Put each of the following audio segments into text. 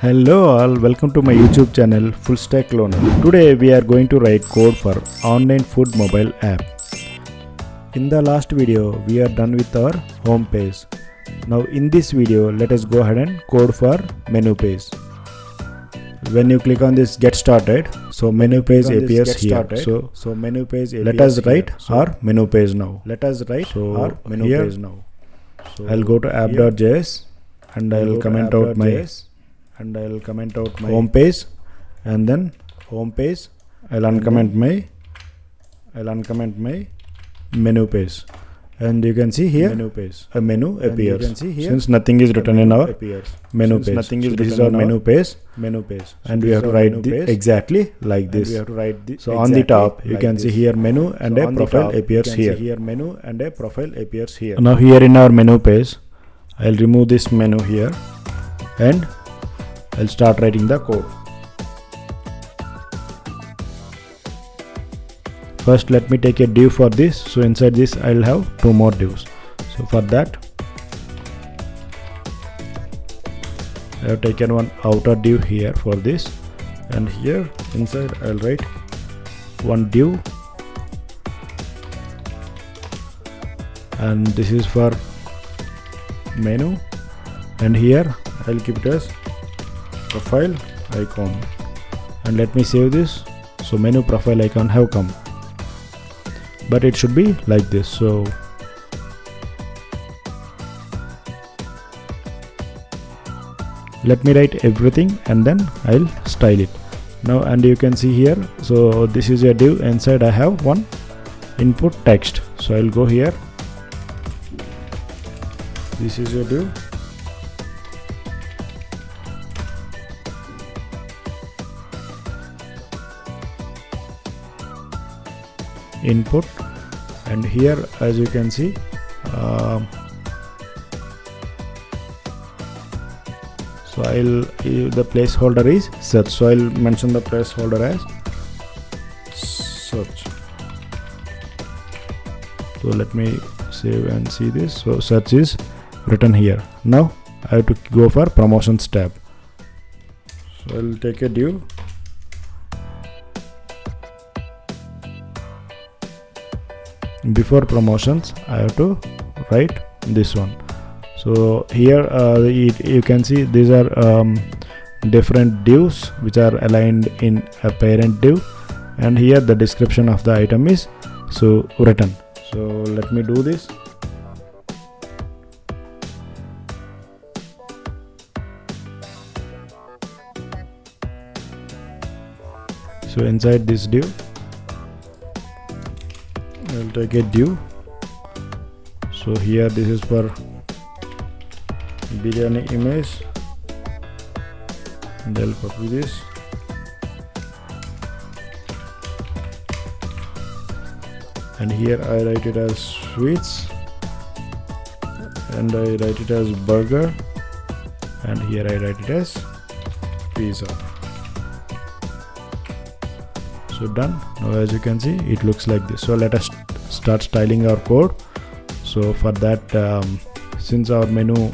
Hello all, welcome to my YouTube channel Full Stack Learner. Today we are going to write code for online food mobile app. In the last video we are done with our home page. Now in this video let us go ahead and code for menu page. When you click on this get started, so menu page appears here. So menu page appears. Let us write our menu page now. Our menu page now. So I'll go to app.js and I'll comment out my home page, and then home page I'll uncomment my menu page, and you can see here a menu appears since nothing is written in our menu page. This is our menu page, and we have to write exactly like this. So on the top you can see here menu and a profile appears here. Now here in our menu page I'll remove this menu here and I'll start writing the code. First let me take a div for this. So inside this I'll have two more divs. So for that I have taken one outer div here for this, and here inside I'll write one div, and this is for menu, and here I'll keep it as profile icon, and let me save this. So menu profile icon have come, but it should be like this. So let me write everything and then I'll style it now. And you can see here, so this is a div. Inside I have one input text, so I'll go here. This is a div. Input, and here as you can see so the placeholder is search, so I'll mention the placeholder as search. So let me save and see this. So search is written here. Now I have to go for promotions tab, so I'll take a div. Before promotions I have to write this one. So here you can see these are different divs which are aligned in a parent div, and here the description of the item is so written. So let me do this. So inside this div I'll take a div. So here this is for biryani image, and I'll copy this, and here I write it as sweets, and I write it as burger, and here I write it as pizza. So done. Now as you can see it looks like this. So let us start styling our code. So for that since our menu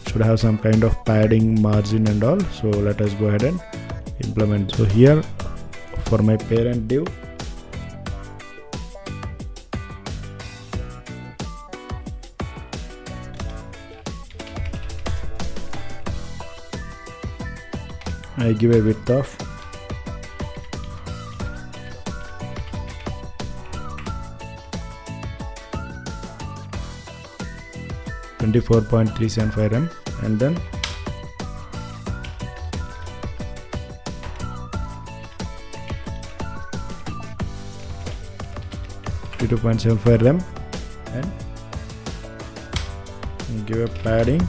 should have some kind of padding, margin and all, so let us go ahead and implement. So here for my parent div I give a width of 24.375 rem, and then .75 rem, and give a padding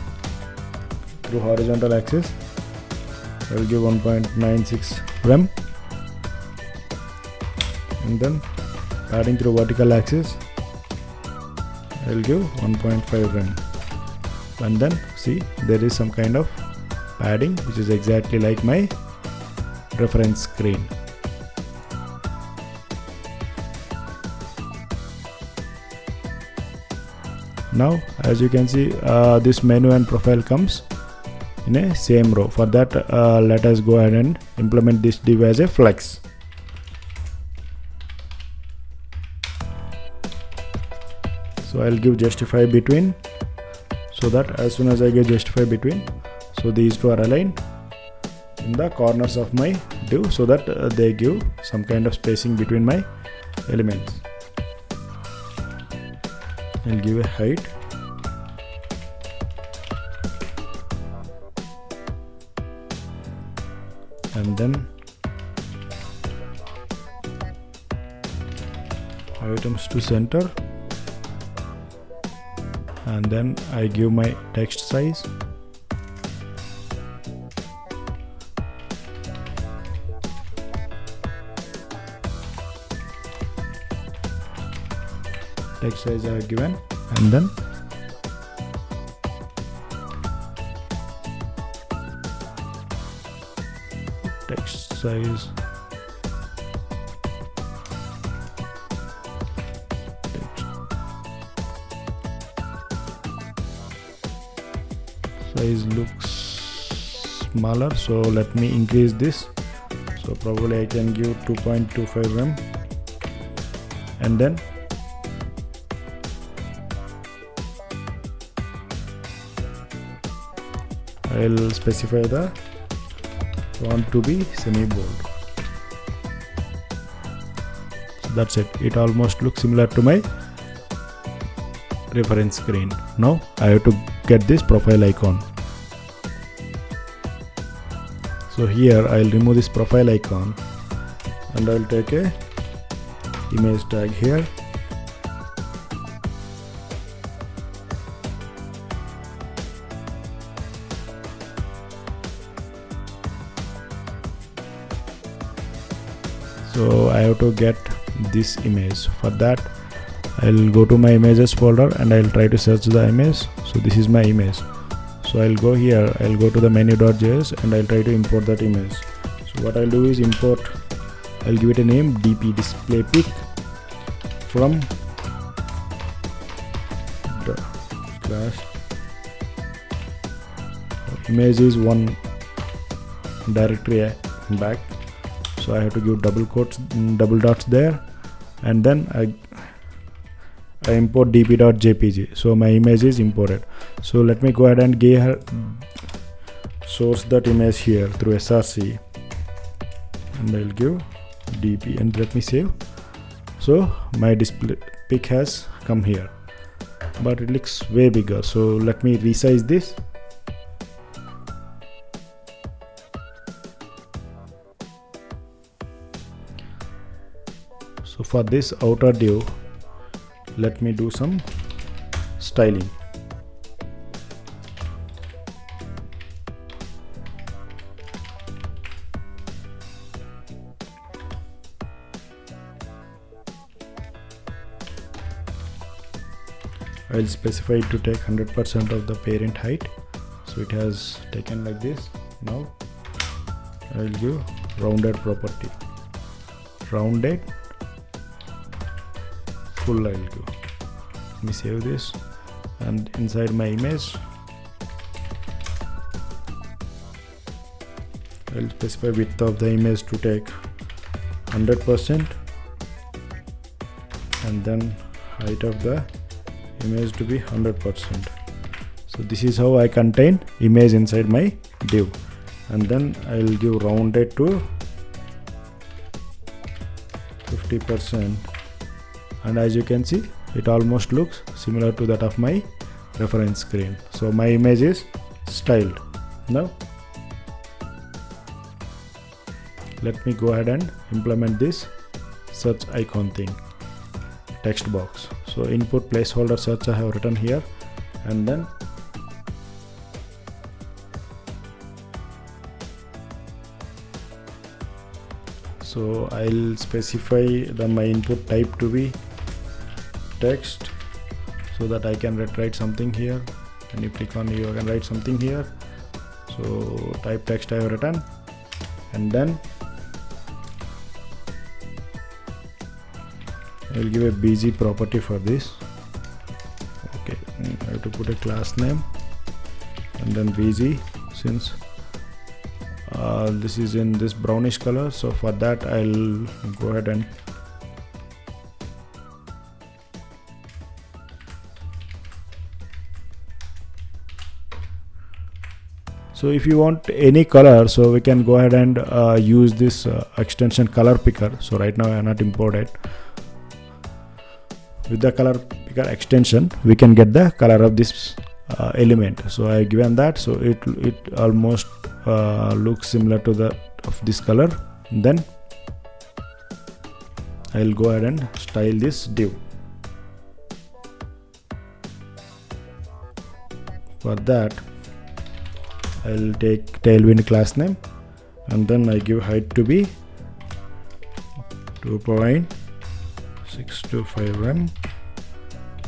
through horizontal axis. I will give 1.96 rem, and then padding through vertical axis I will give 1.5 rem. And then see there is some kind of padding which is exactly like my reference screen. Now as you can see this menu and profile comes in a same row. For that let us go ahead and implement this div as a flex. So I'll give justify between, so that as soon as I get justify between, so these two are aligned in the corners of my div, so that they give some kind of spacing between my elements. I'll give a height, and then items to center, and then I give my text size, text size I have given, and then text size, size looks smaller, so let me increase this. So probably I can give 2.25 rem, and then I'll specify the font to be semi bold. So that's it. It almost looks similar to my reference screen. Now I have to get this profile icon. So here I'll remove this profile icon, and I'll take a image tag here. So I have to get this image. For that I'll go to my images folder and I'll try to search the image. So this is my image. So I'll go here, I'll go to the menu.js and I'll try to import that image. So what I'll do is import, I'll give it a name dp display pic from the slash image is one directory back. So I have to give double quotes, double dots there, and then I import dp.jpg. So my image is imported. So let me go ahead and source that image here through src, and I'll give dp and let me save. So my display pic has come here, but it looks way bigger. So let me resize this. So for this outer div, let me do some styling. I'll specify it to take 100% of the parent height. So it has taken like this. Now I'll give rounded property, rounded full. I'll go. Let me save this, and inside my image I'll specify width of the image to take 100%, and then height of the image to be 100%. So this is how I contain image inside my div, and then I'll give rounded to 50%. And as you can see, it almost looks similar to that of my reference screen. So my image is styled. Now let me go ahead and implement this search icon thing, text box. So input placeholder search I have written here, and then so I'll specify my input type to be text, so that I can write something here. And you click on you can write something here. So type text I have written, and then I'll give a bg property for this. Okay, I have to put a class name and then bg. since this is in this brownish color. So for that I'll go ahead and so if you want any color, so we can go ahead and use this extension color picker. So right now I have not imported. With the color picker extension we can get the color of this element. So I given that, so it almost looks similar to the of this color. Then I'll go ahead and style this div. For that I'll take Tailwind class name, and then I give height to be 2.625 m.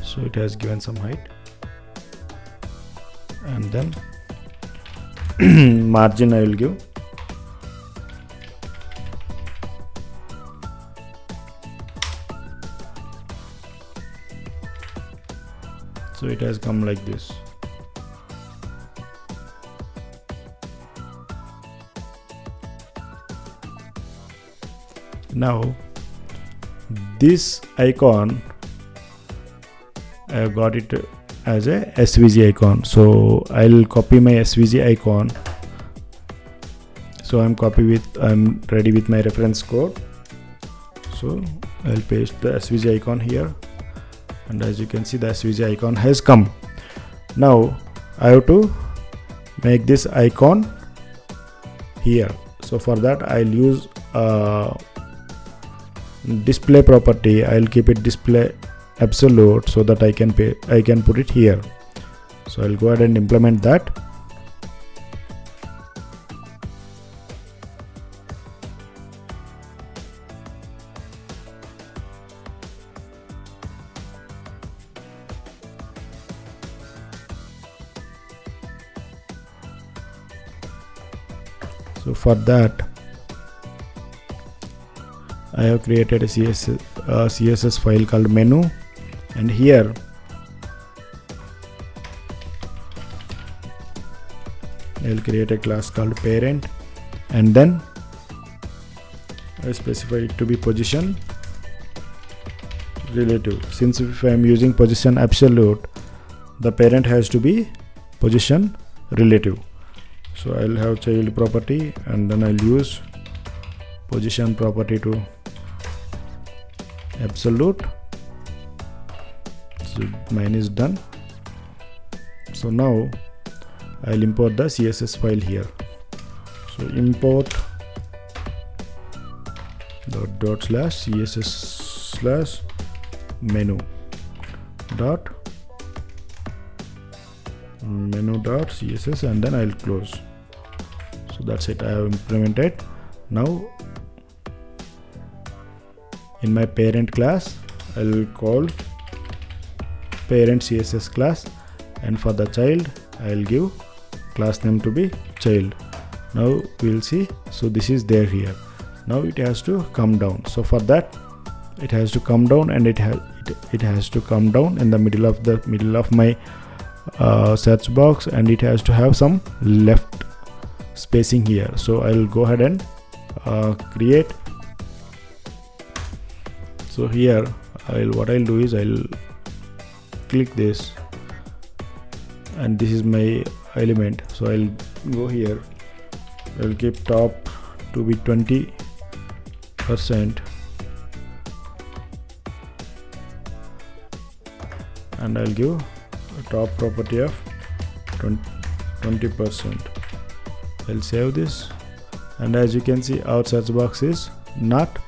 So it has given some height, and then margin I will give so it has come like this. Now this icon I have got it as a SVG icon, so I'll copy my SVG icon. So I'm ready with my reference code, so I'll paste the SVG icon here, and as you can see the SVG icon has come. Now I have to make this icon here. So for that I'll use display property. I'll keep it display absolute so that I can put it here. So I'll go ahead and implement that. So for that I have created a CSS file called menu, and here I'll create a class called parent, and then I specify it to be position relative. Since if I am using position absolute, the parent has to be position relative. So I'll have child property, and then I'll use position property to absolute. So mine is done. So now I'll import the CSS file here. So import dot slash CSS slash menu dot CSS, and then I'll close. So that's it, I have implemented. Now in my parent class I'll call parent CSS class, and for the child I'll give class name to be child. Now we'll see. So this is there here. Now it has to come down. So for that it has to come down, and it has to come down in the middle of my search box, and it has to have some left spacing here. So I'll go ahead and create. So here what I'll do is I'll click this, and this is my element. So I'll go here, I'll keep top to be 20%, and I'll give a top property of 20%. I'll save this, and as you can see our search box is not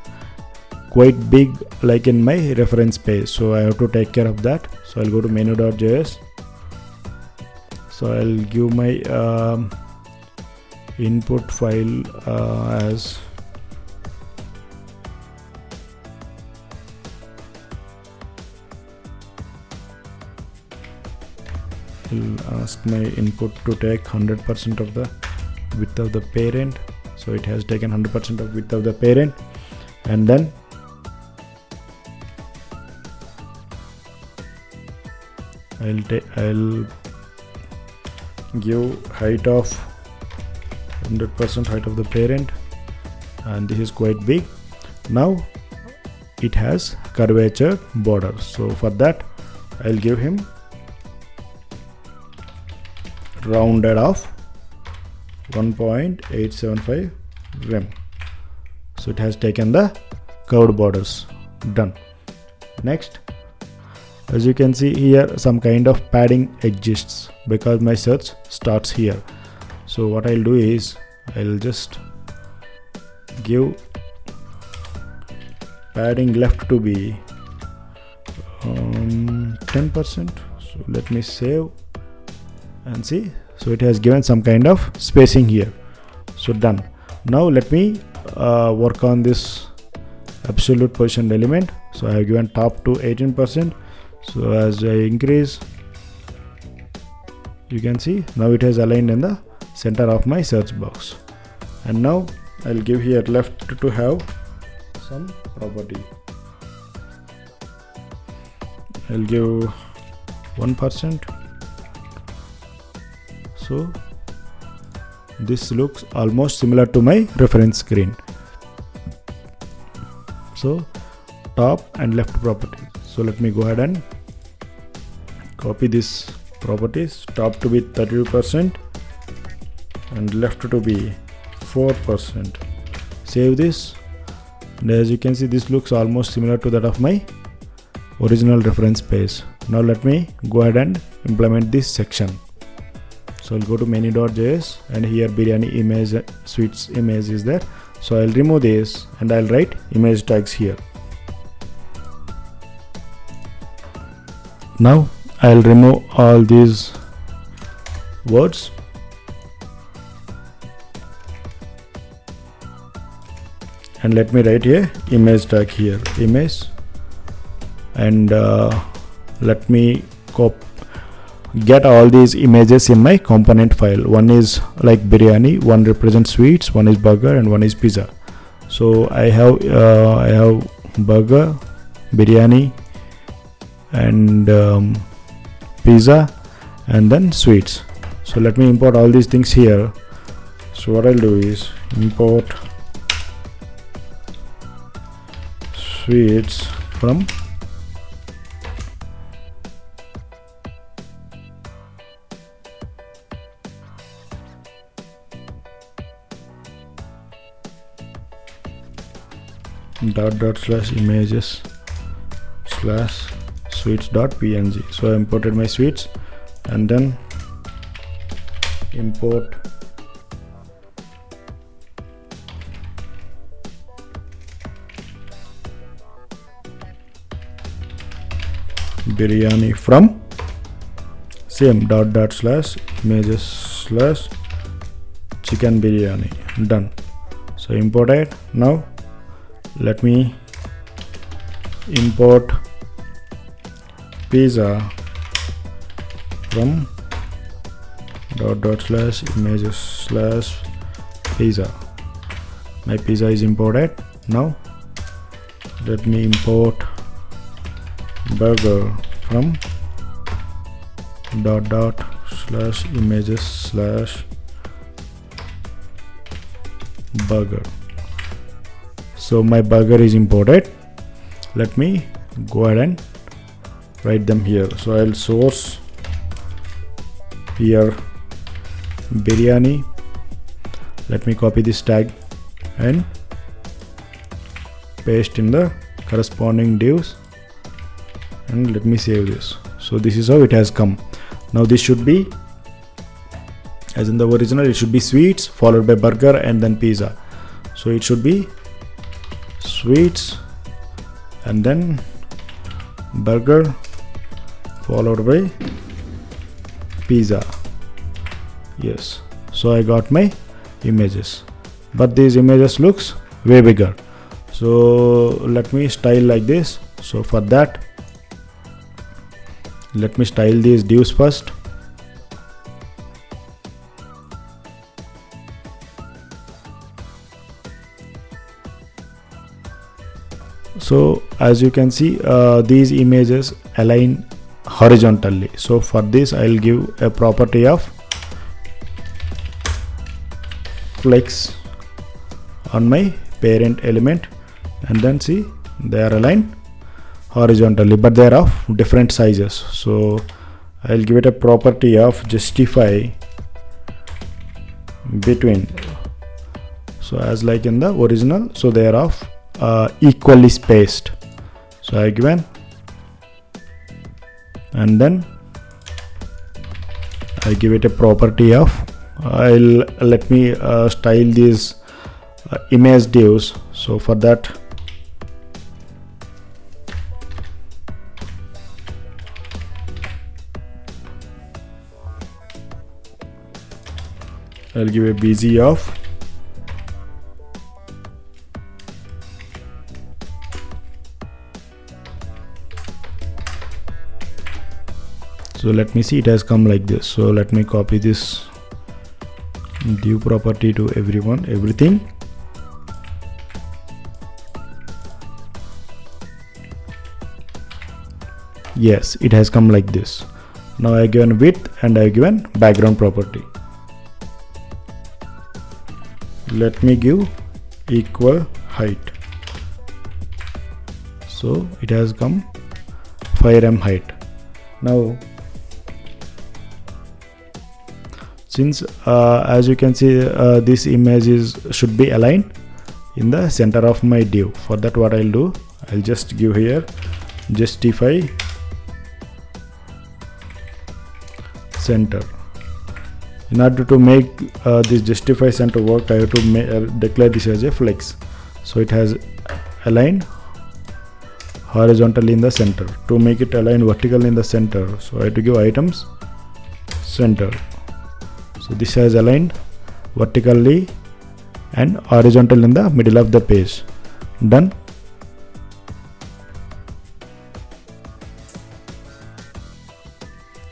quite big like in my reference page, so I have to take care of that. So I'll go to menu.js. So I'll give my input file as I'll ask my input to take 100% of the width of the parent. So it has taken 100% of width of the parent, and then I'll give height of 100% height of the parent, and this is quite big. Now it has curvature border, so for that I'll give him rounded off 1.875 rem. So it has taken the curved borders. Done. Next, as you can see here, some kind of padding exists because my search starts here. So what I'll do is I'll just give padding left to be 10%. So let me save and see. So it has given some kind of spacing here. So done. Now let me work on this absolute positioned element. So I have given top to 18%. So as I increase, you can see now it has aligned in the center of my search box. And now I'll give here left to have some property. I'll give 1%. So this looks almost similar to my reference screen. So top and left property. So let me go ahead and copy this properties. Top to be 32% and left to be 4%. Save this, and as you can see, this looks almost similar to that of my original reference page. Now let me go ahead and implement this section. So I'll go to menu.js, and here biryani image, sweets image is there. So I'll remove this and I'll write image tags here. Now I'll remove all these words. And let me write here image tag here, image, and let me get all these images in my component file. One is like biryani, one represents sweets, one is burger, and one is pizza. So I have burger, biryani, and pizza, and then sweets. So let me import all these things here. So what I'll do is import sweets from /images /sweets.png. So I imported my sweets, and then import biryani from same /images /chicken biryani. Done. So import it. Now let me import pizza from /images /pizza. My pizza is imported. Now let me import burger from /images /burger. So my burger is imported. Let me go ahead and write them here. So I'll source here biryani. Let me copy this tag and paste in the corresponding divs, and let me save this. So this is how it has come. Now this should be, as in the original, it should be sweets followed by burger and then pizza. So it should be sweets and then burger followed by pizza. Yes, so I got my images, but these images looks way bigger. So let me style like this. So for that, let me style these divs first. So as you can see, these images align horizontally. So for this I'll give a property of flex on my parent element, and then see they are aligned horizontally, but they are of different sizes. So I'll give it a property of justify between. So as like in the original, so they are of equally spaced. So I given, and then I give it a property of let me style these image divs. So for that I'll give a BG of so let me see, it has come like this. So let me copy this div property to everything. Yes, it has come like this. Now I given width and I given background property. Let me give equal height. So it has come 5 height. Now since as you can see this image should be aligned in the center of my div. For that what I'll do, I'll just give here justify center. In order to make this justify center work, I have to declare this as a flex. So it has aligned horizontally in the center. To make it align vertically in the center, so I have to give items center. So this has aligned vertically and horizontal in the middle of the page. Done.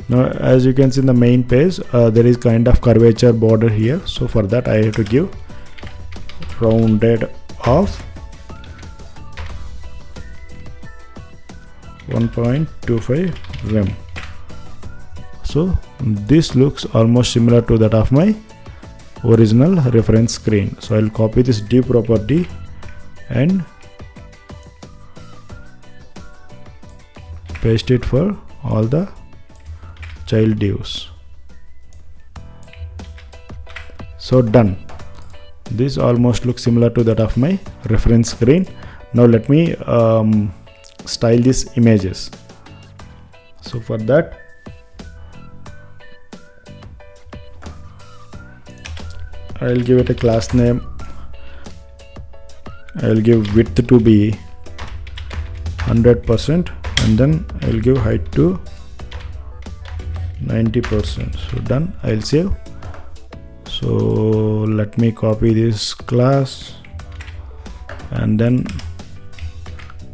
Now as you can see in the main page, there is kind of curvature border here. So for that I have to give rounded off 1.25 rem. So this looks almost similar to that of my original reference screen. So I'll copy this div property and paste it for all the child divs. So done. This almost looks similar to that of my reference screen. Now let me style these images. So for that I'll give it a class name. I'll give width to be 100% and then I'll give height to 90%. So done. I'll save. So let me copy this class and then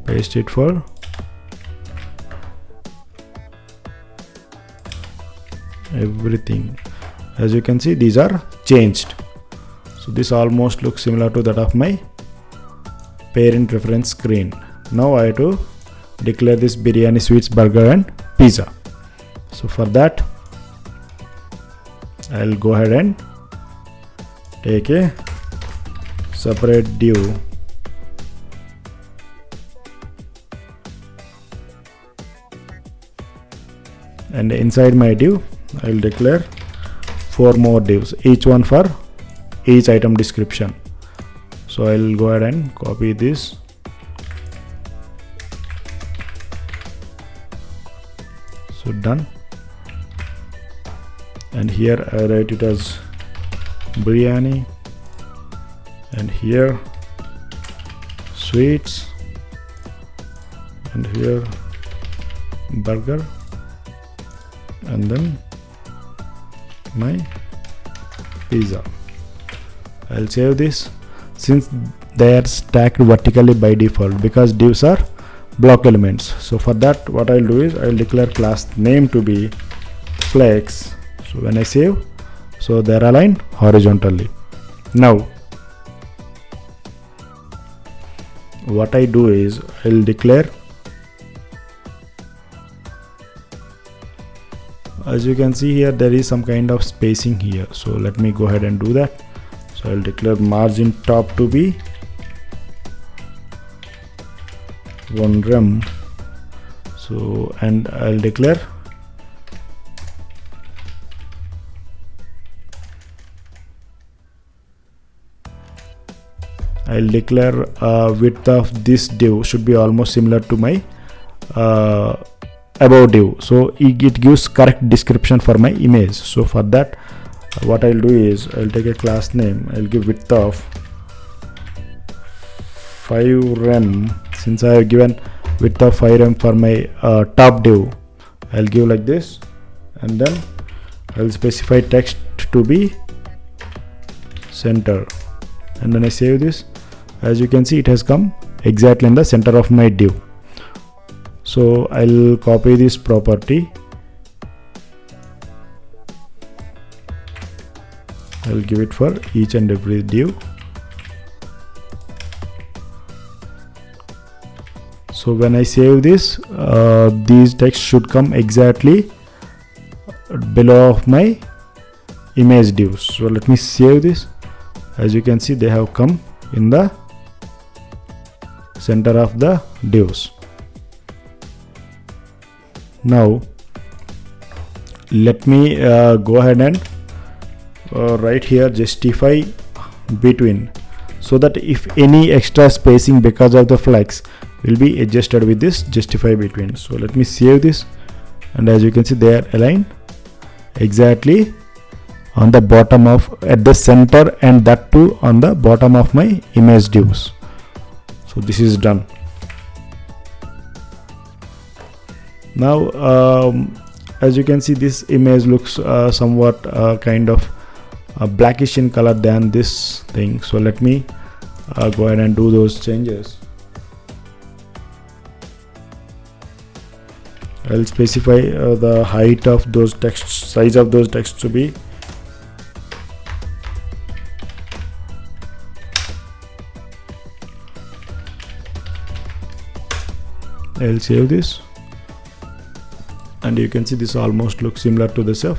paste it for everything. As you can see, these are changed. So this almost looks similar to that of my parent reference screen. Now I have to declare this biryani, sweets, burger and pizza. So for that I'll go ahead and take a separate div and inside my div I'll declare 4 more divs, each one for each item description. So I'll go ahead and copy this. So done. And here I write it as biryani, and here sweets, and here burger, and then my pizza. I'll save this. Since they are stacked vertically by default, because divs are block elements. So for that what I'll do is I'll declare class name to be flex. So when I save, so they're aligned horizontally. Now what I do is I'll declare, as you can see here, there is some kind of spacing here. So let me go ahead and do that. So I'll declare margin top to be 1 rem. So and I'll declare width of this div should be almost similar to my above div, so it gives correct description for my image. So for that, what I'll do is I'll take a class name, I'll give width of 5 rem. Since I have given width of 5 rem for my top div, I'll give like this, and then I'll specify text to be center, and then I save this. As you can see, it has come exactly in the center of my div. So I'll copy this property, I'll give it for each and every div. So when I save this, these text should come exactly below of my image divs. So let me save this. As you can see, they have come in the center of the divs. Now let me go ahead and write here justify between, so that if any extra spacing because of the flex will be adjusted with this justify between. So let me save this, and as you can see, they are aligned exactly on the bottom of at the center, and that too on the bottom of my image divs. So this is done. Now as you can see, this image looks somewhat kind of blackish in color than this thing. So let me go ahead and do those changes. I'll specify the height of those text, size of those text to be I'll save this, and you can see this almost looks similar to the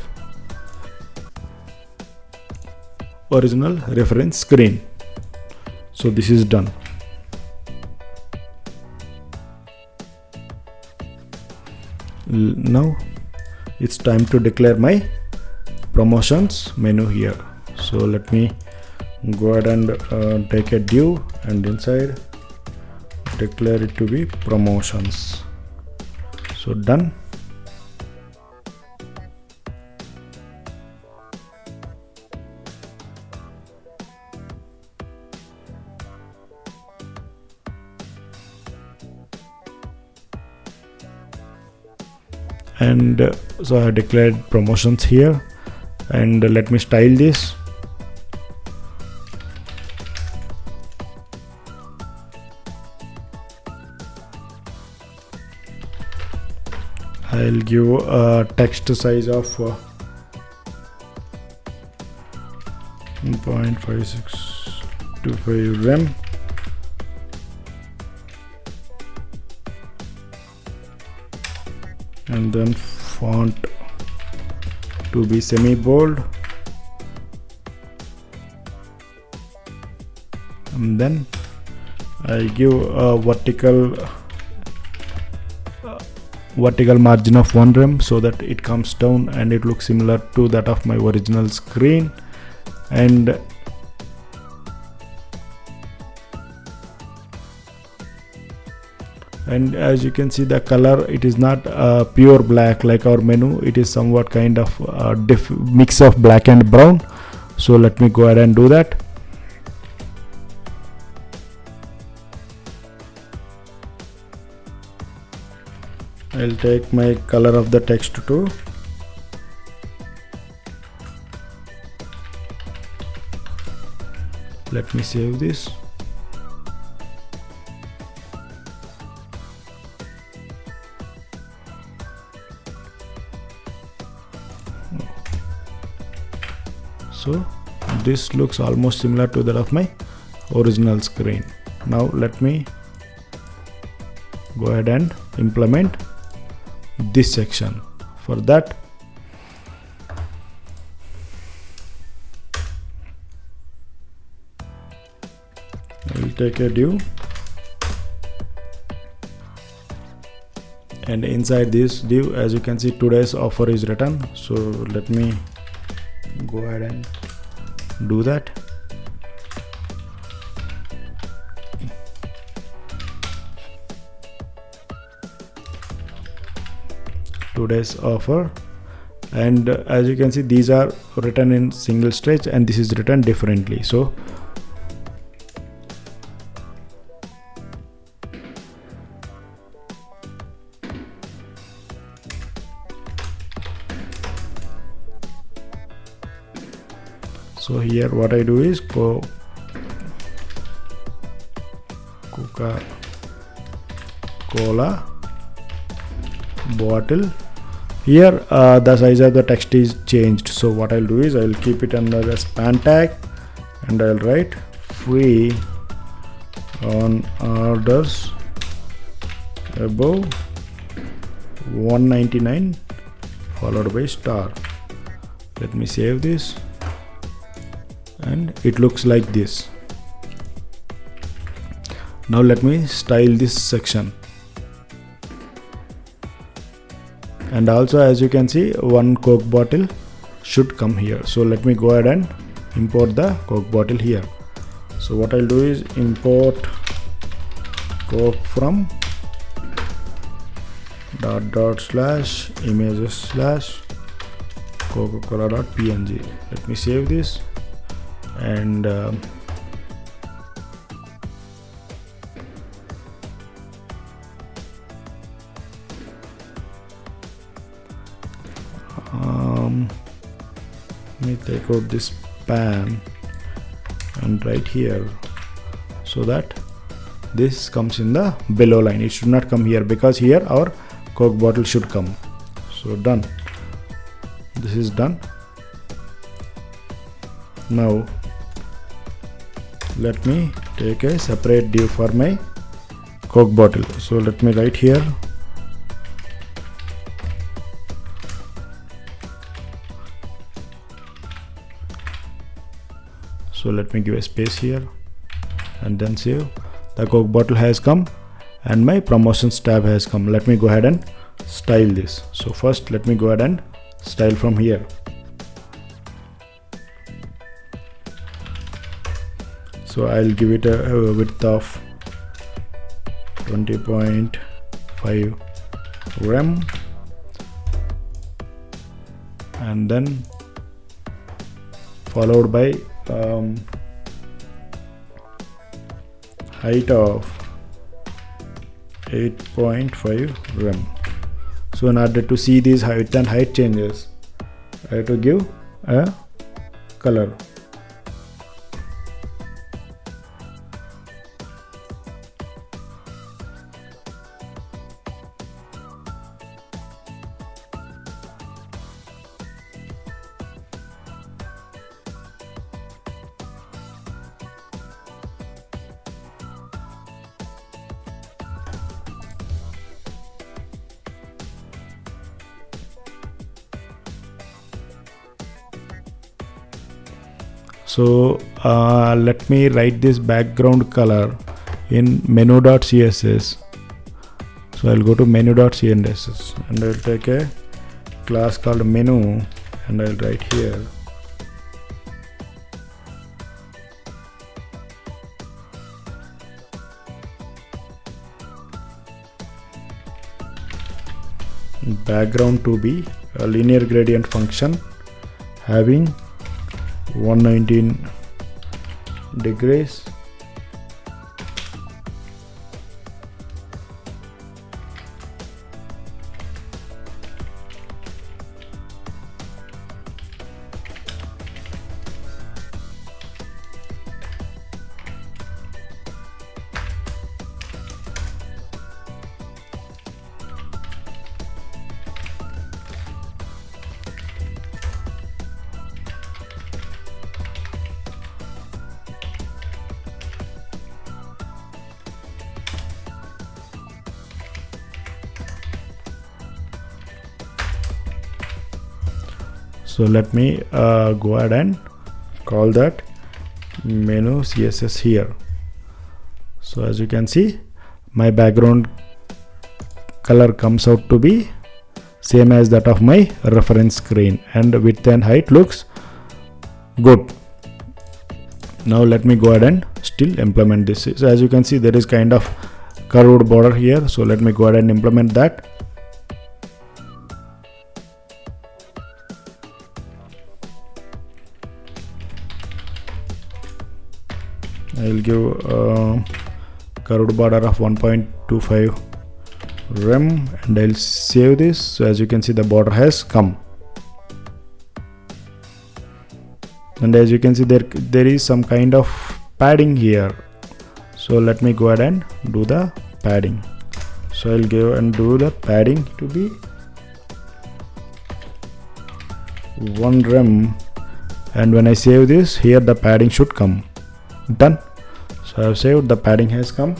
original reference screen. So this is done. Now it's time to declare my promotions menu here. So let me go ahead and take a div, and inside declare it to be promotions. So done. And so I declared promotions here, and let me style this. I'll give a text size of 1.5625 rem. And then font to be semi bold, and then I give a vertical margin of 1 rem, so that it comes down and it looks similar to that of my original screen. And as you can see, the color, it is not pure black like our menu. It is somewhat kind of mix of black and brown. So let me go ahead and do that. I'll take my color of the text to let me save this. So this looks almost similar to that of my original screen. Now let me go ahead and implement this section. For that, take a div, and inside this div, as you can see, today's offer is written. So let me go ahead and do that. Today's offer, and as you can see, these are written in single stretch and this is written differently. So here what I do is Coca-Cola bottle. Here the size of the text is changed, so what I'll do is I'll keep it under the span tag and I'll write free on orders above 199 followed by star. Let me save this, and it looks like this. Now let me style this section, and also as you can see, one Coke bottle should come here. So let me go ahead and import the Coke bottle here. So what I'll do is import Coke from / images / coca-cola.png. Let me save this, and let me take out this span and right here, so that this comes in the below line. It should not come here because here our Coke bottle should come. So done. This is done. Now let me take a separate div for my Coke bottle. So let me write here so let me give a space here and then save. The Coke bottle has come and my promotions tab has come. Let me go ahead and style this. So first let me go ahead and style from here. So I'll give it a width of 20.5 rem, and then followed by height of 8.5 rem. So in order to see these height and height changes, I have to give a color. So let me write this background color in menu.css. So I'll go to menu.css and I'll take a class called menu and I'll write here background to be a linear gradient function having 119 degrees So let me go ahead and call that menu CSS here. So as you can see, my background color comes out to be same as that of my reference screen, and width and height looks good. Now let me go ahead and still implement this. So as you can see, there is kind of curved border here, so let me go ahead and implement that. I will give a curved border of 1.25 rem, and I'll save this. So as you can see, the border has come, and as you can see, there is some kind of padding here. So let me go ahead and do the padding. So I'll go and do the padding to be 1 rem, and when I save this, here the padding should come. Done. So I've saved, the padding has come,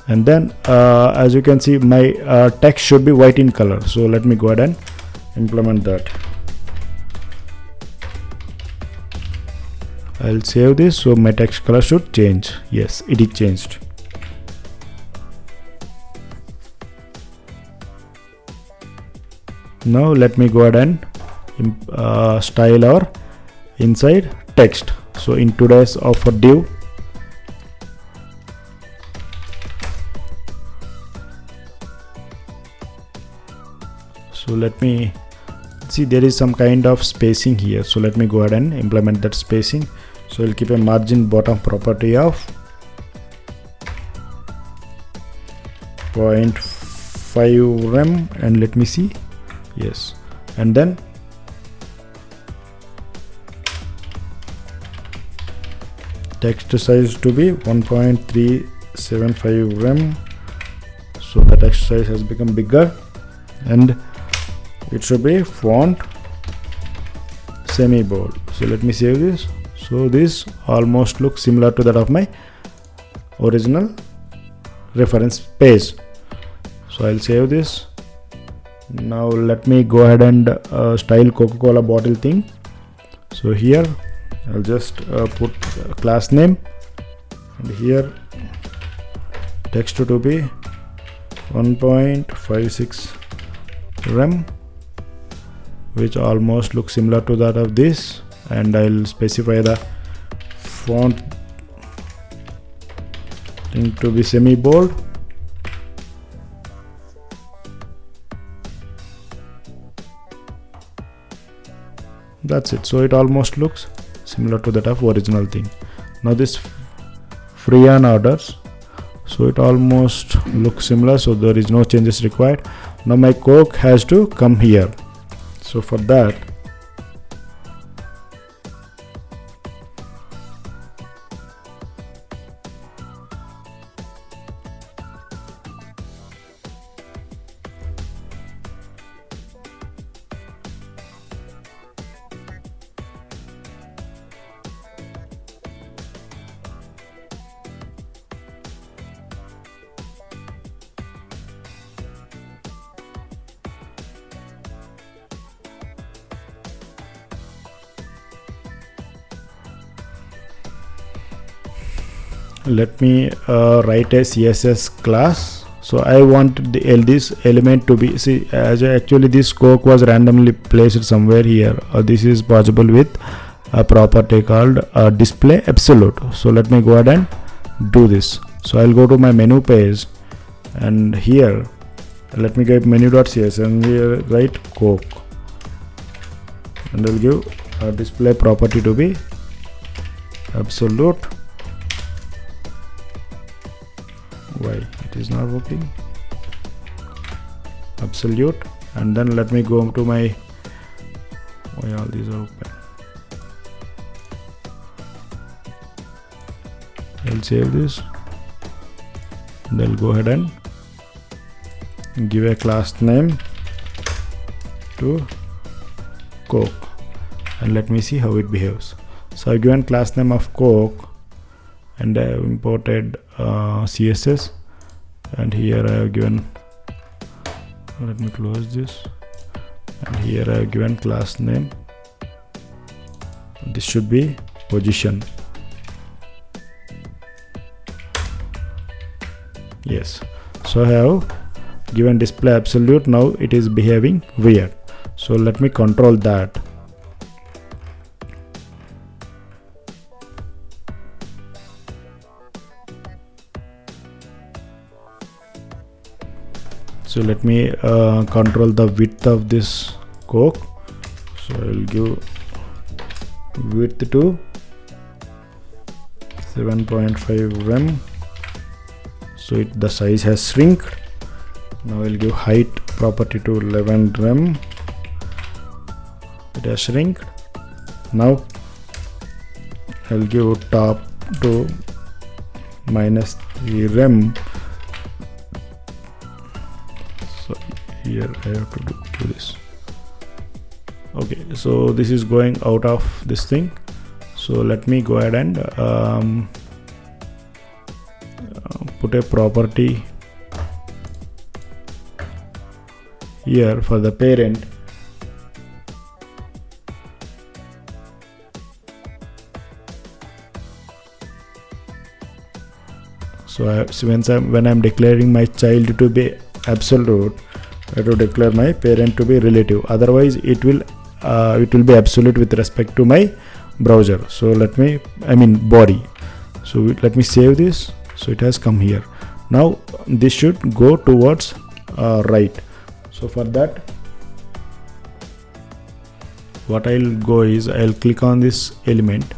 and then as you can see, my text should be white in color. So let me go ahead and implement that. I'll save this, so my text color should change. Yes, it is changed. Now let me go ahead and style our inside text. So in today's offer div, so let me see, there is some kind of spacing here. So let me go ahead and implement that spacing. So I'll keep a margin bottom property of 0.5 rem, and let me see, yes, and then text size to be 1.375 rem. So the text size has become bigger, and it should be font semi bold. So let me save this. So this almost looks similar to that of my original reference page. So I'll save this. Now let me go ahead and style Coca-Cola bottle thing. So here I'll just put class name, and here text to be 1.56 rem, which almost looks similar to that of this, and I'll specify the font thing to be semi bold. That's it. So it almost looks similar to that of original thing. Now this free on orders, so it almost looks similar, so there is no changes required. Now my Coke has to come here. So for that, let me write a CSS class. So I want this element to be, see, as actually this Coke was randomly placed somewhere here. This is possible with a property called display absolute. So let me go ahead and do this. So I'll go to my menu page, and here let me get menu.cs, and here write Coke, and I'll give a display property to be absolute. Why it is not working? Absolute, and then let me go to my, why all these are open? I'll save this, and I'll go ahead and give a class name to Coke, and let me see how it behaves. So I've given class name of Coke, and I have imported CSS, and here I have given, let me close this, and here I have given class name. This should be position, Yes, so I have given display absolute. Now it is behaving weird, so let me control that. So let me control the width of this Coke. So I will give width to 7.5 rem. So the size has shrunk. Now I will give height property to 11 rem. It has shrunk. Now I will give top to -3 rem. So here I have to do this. Okay, so this is going out of this thing. So let me go ahead and put a property here for the parent. So when I'm declaring my child to be absolute, I have to declare my parent to be relative. Otherwise, it will be absolute with respect to my browser. So body. So let me save this. So it has come here. Now this should go towards right. So for that, what I'll go is I'll click on this element.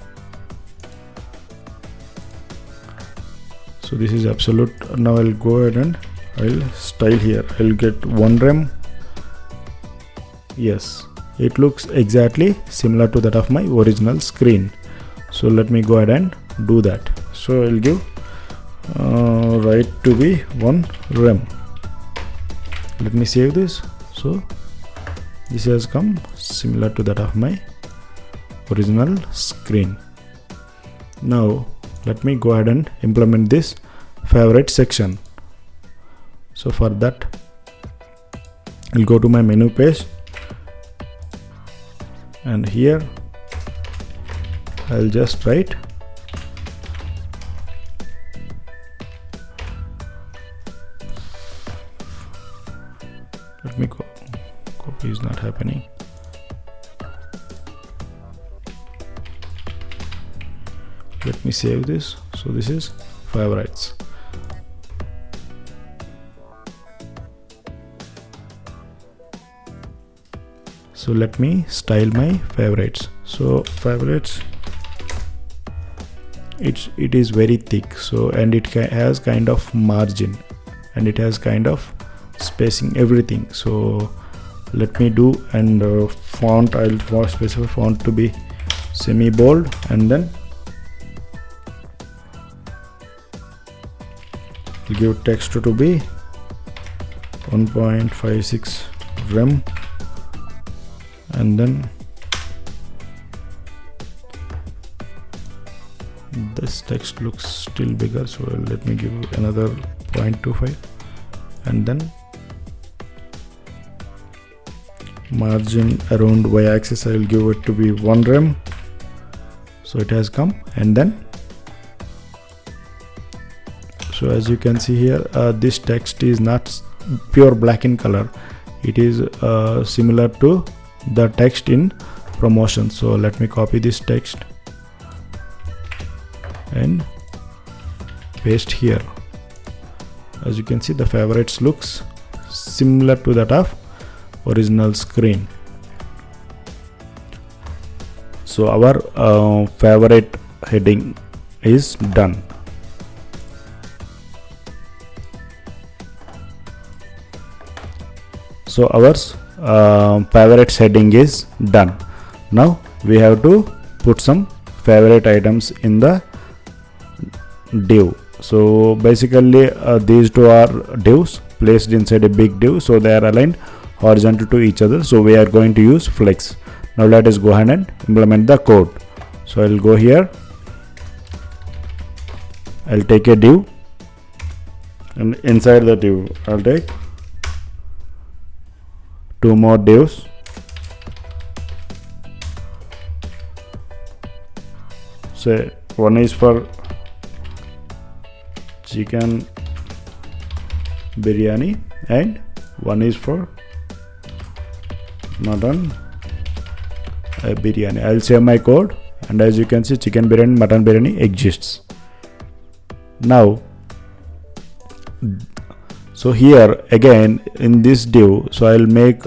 So this is absolute. Now I'll go ahead and I'll style here. I'll get 1 rem. Yes, it looks exactly similar to that of my original screen. So let me go ahead and do that. So I'll give right to be 1 rem. Let me save this. So this has come similar to that of my original screen. Now let me go ahead and implement this favorite section. So for that, I'll go to my menu page, and here I'll just write let me copy is not happening. Let me save this. So this is favorites. So let me style my favorites. So favorites, it is very thick, so and it has kind of margin, and it has kind of spacing, everything. So let me do, and font, I'll specify font to be semi bold, and then give text to be 1.56 rem, and then this text looks still bigger, so let me give another 0.25, and then margin around y-axis I will give it to be 1 rem. So it has come, and then so as you can see here, this text is not pure black in color. It is similar to the text in promotion. So let me copy this text and paste here. As you can see, the favorites looks similar to that of original screen. So our favorite heading is done. So our favorites heading is done. Now we have to put some favorite items in the div. So basically these two are divs placed inside a big div, so they are aligned horizontal to each other. So we are going to use flex. Now let us go ahead and implement the code. So I'll go here, I'll take a div, and inside the div I'll take 2 more divs. Say one is for chicken biryani and one is for mutton biryani. I'll save my code, and as you can see, chicken biryani, mutton biryani exists. Now so here again in this div, so I'll make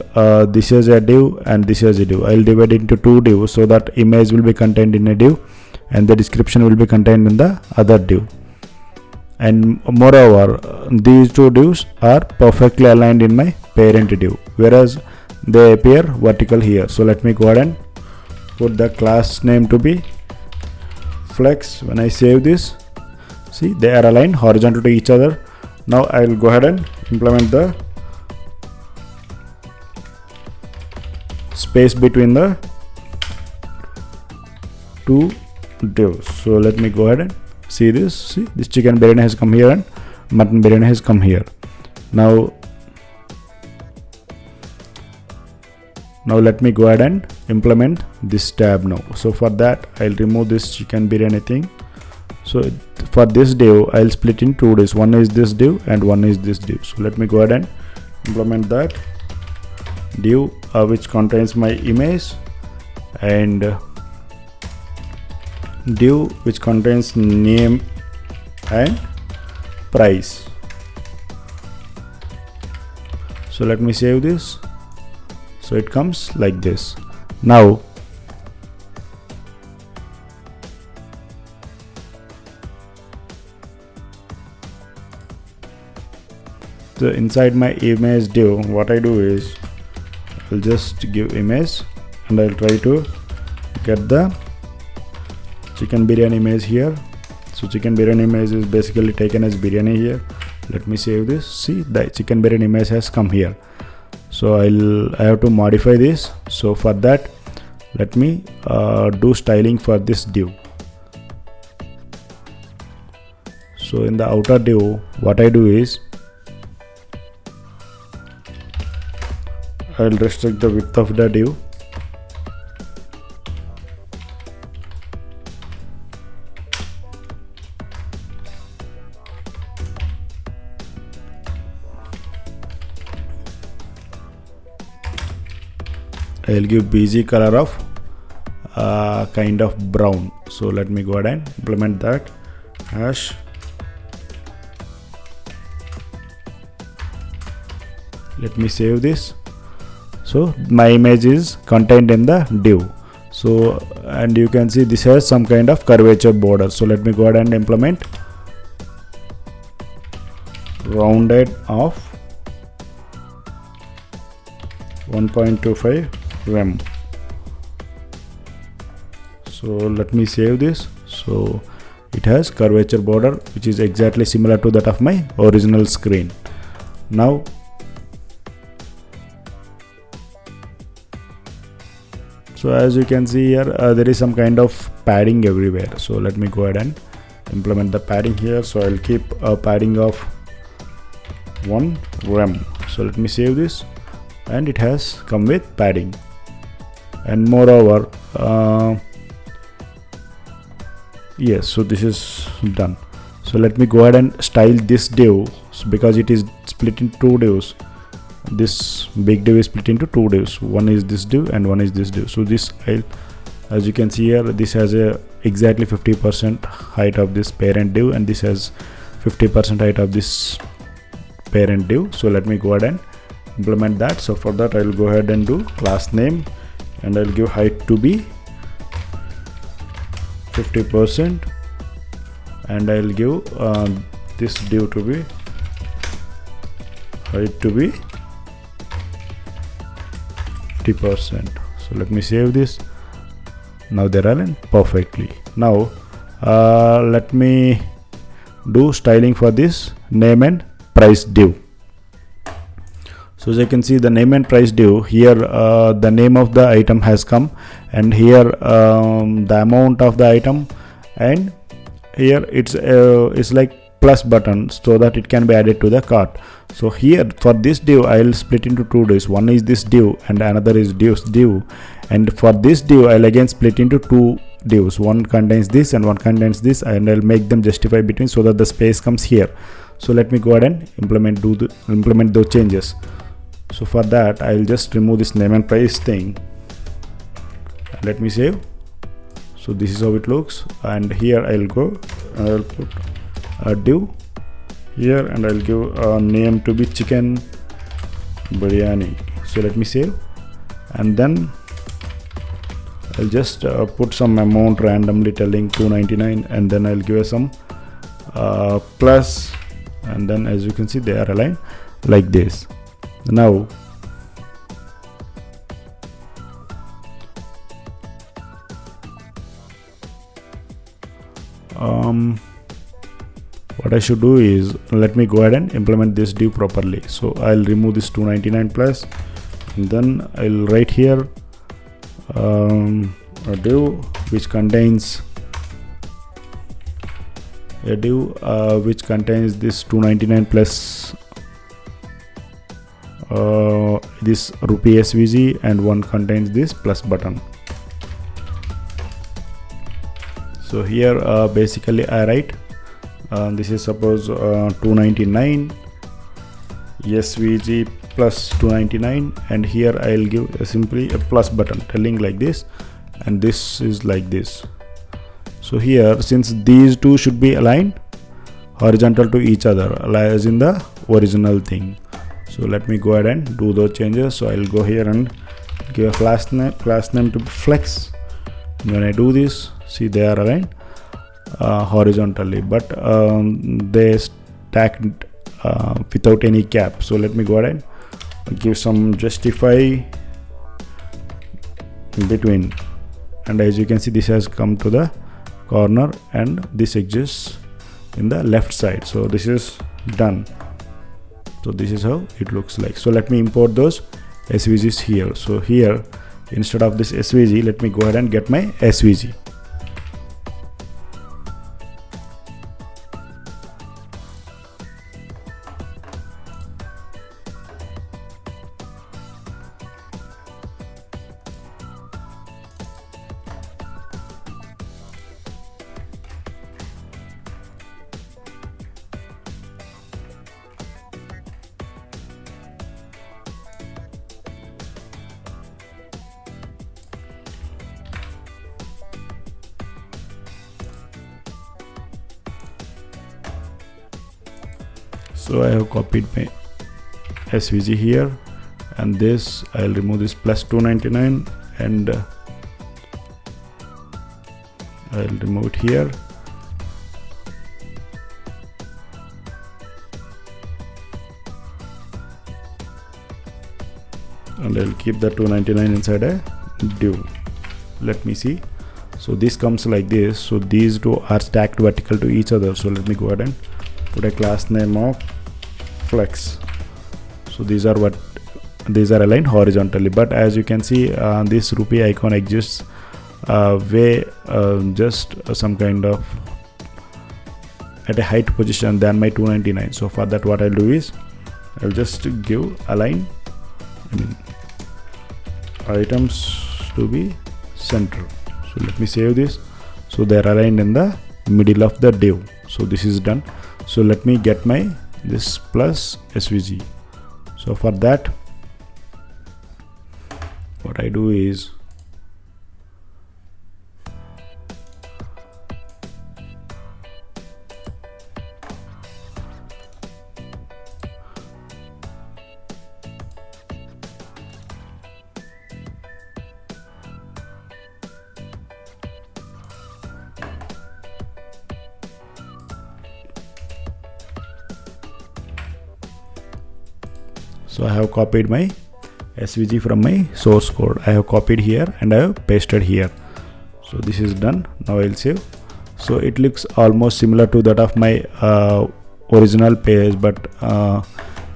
this as a div and this as a div. I'll divide it into two divs so that image will be contained in a div and the description will be contained in the other div. And moreover, these two divs are perfectly aligned in my parent div, whereas they appear vertical here. So let me go ahead and put the class name to be flex. When I save this, see, they are aligned horizontal to each other. Now I will go ahead and implement the space between the two divs. So let me go ahead and see this. See, this chicken biryani has come here and mutton biryani has come here. Now let me go ahead and implement this tab now. So for that, I'll remove this chicken biryani thing. So for this div, I'll split in two divs. One is this div and one is this div. So let me go ahead and implement that div which contains my image, and div which contains name and price. So let me save this. So it comes like this. Now so inside my image div, what I do is I'll just give image and I'll try to get the chicken biryani image here. So chicken biryani image is basically taken as biryani here. Let me save this. See, the chicken biryani image has come here. So I have to modify this. So for that, let me do styling for this div. So in the outer div, what I do is I'll restrict the width of the div. I'll give BG color of kind of brown. So let me go ahead and implement that hash let me save this. So my image is contained in the div. So and you can see this has some kind of curvature border. So let me go ahead and implement rounded off 1.25 rem. So let me save this. So it has curvature border which is exactly similar to that of my original screen. Now so as you can see here, there is some kind of padding everywhere. So let me go ahead and implement the padding here. So I'll keep a padding of 1 rem. So let me save this, and it has come with padding. And moreover, yes, so this is done. So let me go ahead and style this div, because it is split into two divs. This big div is split into two divs. One is this div and one is this div. So this, as you can see here, this has a exactly 50% height of this parent div, and this has 50% height of this parent div. So let me go ahead and implement that. So for that, I'll go ahead and do class name, and I'll give height to be 50%, and I'll give this div to be height to be 50%. So let me save this. Now they're aligned perfectly. Now let me do styling for this name and price div. So as you can see, the name and price div here, the name of the item has come, and here the amount of the item, and here it's like plus button so that it can be added to the cart. So here for this div, I'll split into two divs. One is this div and another is div, and for this div, I'll again split into two divs. One contains this and one contains this, and I'll make them justify between so that the space comes here. So let me go ahead and implement those changes. So for that I'll just remove this name and price thing. Let me save. So this is how it looks, and here I'll put a div here, and I'll give a name to be chicken biryani. So let me save, and then I'll just put some amount randomly telling 299, and then I'll give some plus, and then as you can see they are aligned like this. Now what I should do is, let me go ahead and implement this div properly. So I'll remove this 299 plus, and then I'll write here a div which contains this 299 plus this rupee SVG, and one contains this plus button. So here basically I write this is suppose 299 SVG plus 299, and here I'll give simply a plus button telling like this, and this is like this. So here, since these two should be aligned horizontal to each other as in the original thing, so let me go ahead and do those changes. So I'll go here and give a class name to flex. When I do this, see they are aligned horizontally, but they stacked without any cap. So let me go ahead and give some justify in between, and as you can see this has come to the corner and this exists in the left side. So this is done. So this is how it looks like. So let me import those SVGs here. So here, instead of this SVG, let me go ahead and get my SVG. So I have copied my SVG here, and this I'll remove this plus 299, and I'll remove it here, and I'll keep the 299 inside a div. Let me see. So this comes like this. So these two are stacked vertical to each other. So let me go ahead and put a class name of flex. So these are aligned horizontally, but as you can see this rupee icon exists just some kind of at a height position than my 299. So for that what I'll do is I'll just give align items to be center. So let me save this. So they're aligned in the middle of the div. So this is done. So let me get my this plus SVG. So for that what I do is so I have copied my SVG from my source code. I have copied here and I have pasted here. So this is done. Now I'll save. So it looks almost similar to that of my original page, but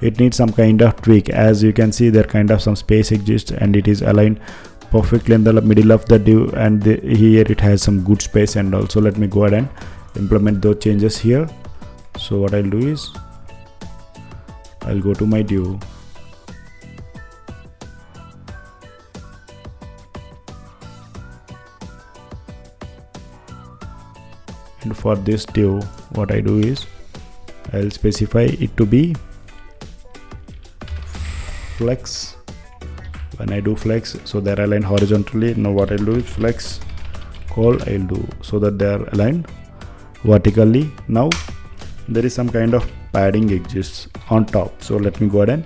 it needs some kind of tweak. As you can see, there kind of some space exists and it is aligned perfectly in the middle of the div, and here it has some good space. And also let me go ahead and implement those changes here. So what I'll do is I'll go to my div. And for this div, what I do is I'll specify it to be flex. When I do flex, so they're aligned horizontally. Now what I'll do is flex call I'll do so that they are aligned vertically. Now there is some kind of padding exists on top, so let me go ahead and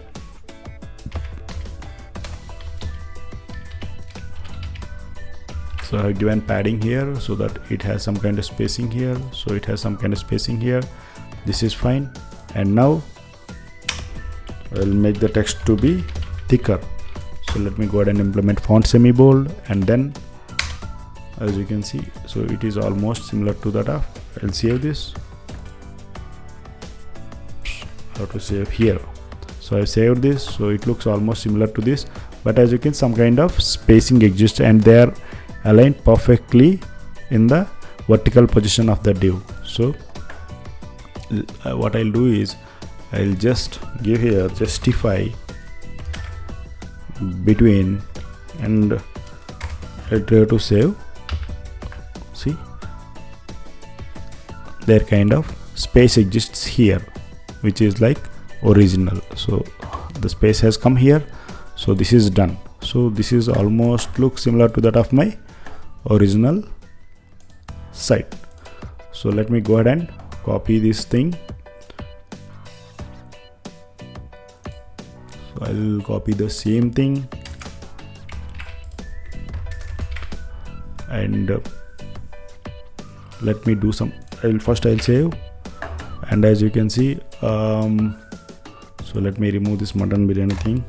so I've given padding here so that it has some kind of spacing here, so it has some kind of spacing here. This is fine. And now I'll make the text to be thicker, so let me go ahead and implement font semi bold, and then as you can see, so it is almost similar to that of, I'll save this. How to save here? So I saved this, so it looks almost similar to this, but as you can, some kind of spacing exists and they are aligned perfectly in the vertical position of the div. So what I'll do is I'll just give here justify between, and I'll try to save. See, there kind of space exists here, which is like original. So the space has come here, so this is done. So this is almost looks similar to that of my original site. So let me go ahead and copy this thing. So I'll copy the same thing and let me do some. I'll save, and as you can see, so let me remove this mutton biryani thing.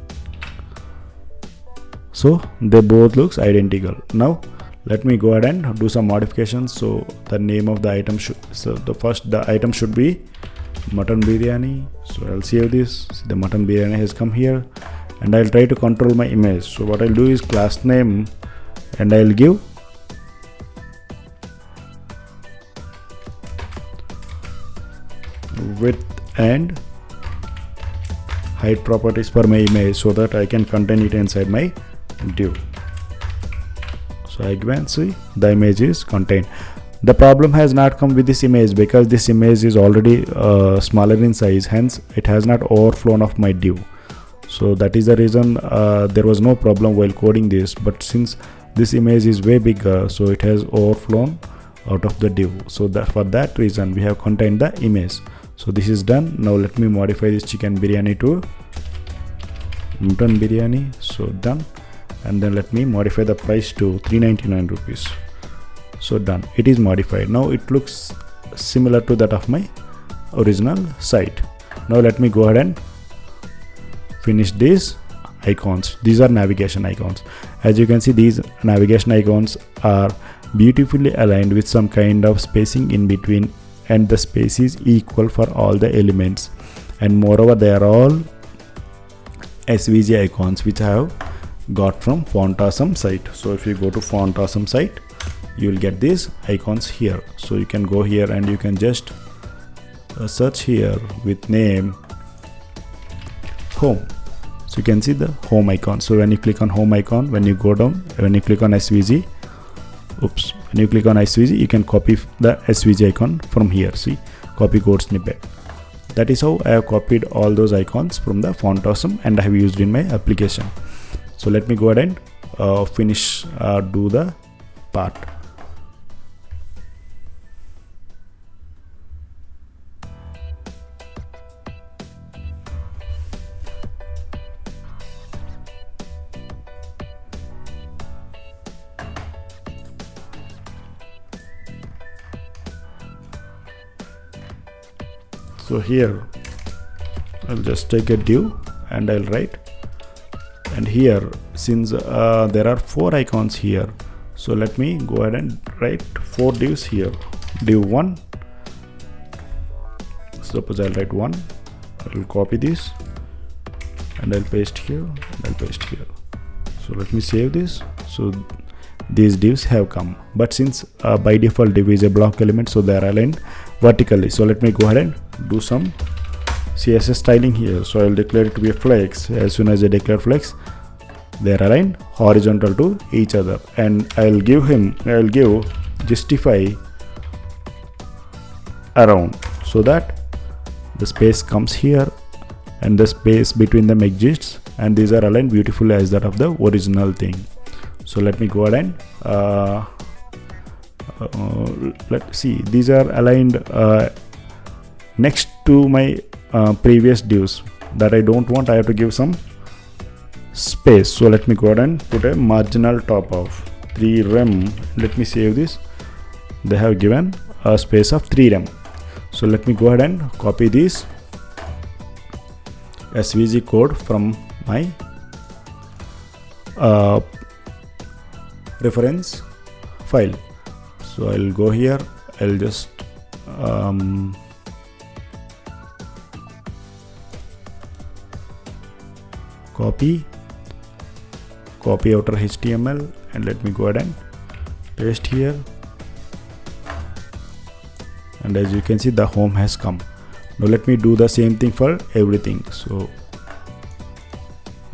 So they both looks identical. Now let me go ahead and do some modifications. So the name of the item should, so the item should be mutton biryani. So I'll save this. See, the mutton biryani has come here, and I'll try to control my image. So what I'll do is class name, and I'll give width and height properties for my image so that I can contain it inside my div. So I can see the image is contained. The problem has not come with this image because this image is already smaller in size, hence it has not overflown of my div. So that is the reason there was no problem while coding this, but since this image is way bigger, so it has overflown out of the div. So that for that reason we have contained the image. So this is done. Now let me modify this chicken biryani to mutton biryani. So done. And then let me modify the price to 399 rupees. So done, it is modified. Now it looks similar to that of my original site. Now let me go ahead and finish these icons. These are navigation icons. As you can see, these navigation icons are beautifully aligned with some kind of spacing in between, and the space is equal for all the elements, and moreover they are all SVG icons which I have got from Font Awesome site. So if you go to Font Awesome site, you will get these icons here. So you can go here and you can just search here with name home. So you can see the home icon. So when you click on home icon, when you go down, when you click on SVG, when you click on SVG, you can copy the SVG icon from here. See, copy code snippet. That is how I have copied all those icons from the Font Awesome and I have used in my application. So let me go ahead and finish do the part. So here I'll just take a div and I'll write, and here since there are 4 icons here, so let me go ahead and write 4 divs here. Div 1, suppose I'll write 1, I'll copy this and I'll paste here and I'll paste here. So let me save this. So these divs have come, but since by default div is a block element, so they are aligned vertically. So let me go ahead and do some CSS styling here. So I'll declare it to be a flex. As soon as I declare flex, they are aligned horizontal to each other, and I'll give justify around so that the space comes here and the space between them exists, and these are aligned beautifully as that of the original thing. So let me go ahead and let's see, these are aligned next to my previous divs that I don't want. I have to give some space. So let me go ahead and put a marginal top of 3 rem. Let me save this. They have given a space of 3 rem. So let me go ahead and copy this SVG code from my reference file. So I'll go here, I'll just copy outer HTML, and let me go ahead and paste here, and as you can see the home has come. Now let me do the same thing for everything. So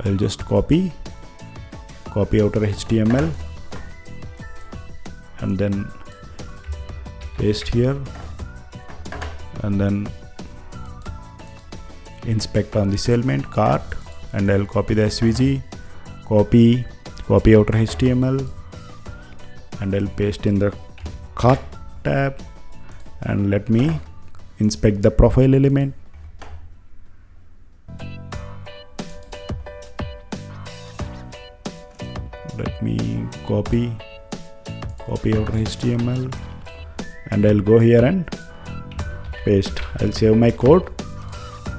I'll just copy outer HTML and then paste here, and then inspect on this element cart, and I'll copy the SVG, copy outer HTML, and I'll paste in the cart tab, and let me inspect the profile element. Let me copy outer HTML, and I'll go here and paste. I'll save my code,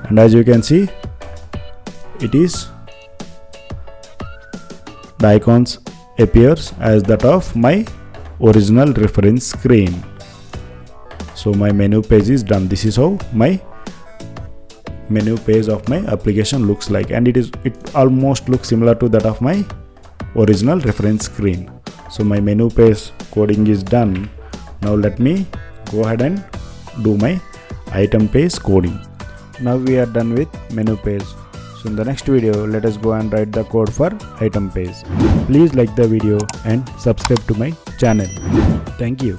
and as you can see, it is the icons appears as that of my original reference screen. So my menu page is done. This is how my menu page of my application looks like, and it almost looks similar to that of my original reference screen. So my menu page coding is done. Now let me go ahead and do my item page coding. Now we are done with menu page. So in the next video, let us go and write the code for item page. Please like the video and subscribe to my channel. Thank you.